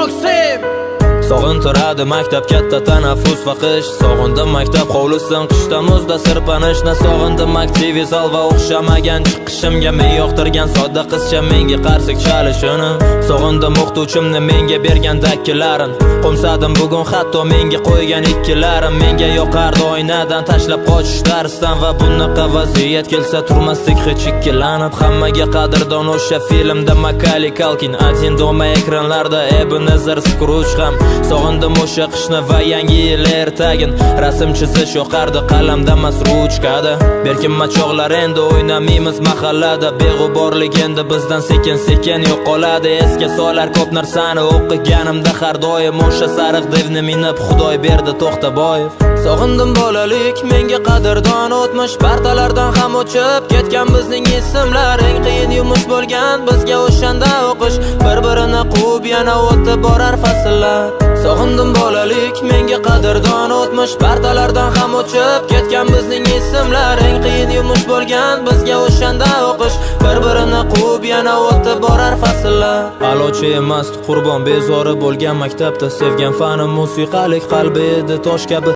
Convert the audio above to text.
Maksim. Sog'intiradi maktab katta tanaffus va qish. Sog'indim maktab hovlisin qishda muzda sirpanishni. Sog'indim aktiv zal va o'xshamagan chiqishimga. Men yoqtirgan sodda qizcha menga qarsik chalishini. Sog'indim o'qituvchimni menga bergan dakkilarin. Qo'msadim bugun hatto menga qo'ygan ikkilarim. Menga yoqardi oynadan tashlab qochish darsdan. Va bunaqa vaziyat kelsa turmasdik hech ikkilanib. Hammaga qadrdon o'sha filmda Macaulay Culkin, Один дома ekranlarda Ebenezer Scrooge ham. Sog'indim o'sha qishni va yangi yil ertagin. Rasm chizish yoqardi qalamda emas ruchkada. Berkinma chog'lar endi o'ynamaymiz mahallada. Beg'uborlik endi bizdan sekin-sekin yo'qoladi. Esga solar ko'p narsani o'qiganimda har doim o'sha sariq devni minib Xudoy berdi To'xtaboyev. Sog'indim bolalik, menga qadrdon o'tmish. Partalardan ham o'chib ketgan bizning ismlar. Eng qiyin yumush bo'lgan bizga o'shanda o'qish. Bir-birini quvib yana o'tib borar fasllar. Sog'indim bolalik, menga qadrdon o'tmish. Partalardan ham o'chib ketgan bizning ismlar. Eng qiyin yumush bo'lgan bizga o'shanda o'qish. Bir-birini quvib yana o'tib borar fasllar. Alochi emas qurbon bezori bo'lgan maktabda. Sevgan fanim musiqalik qalbi edi tosh kabi.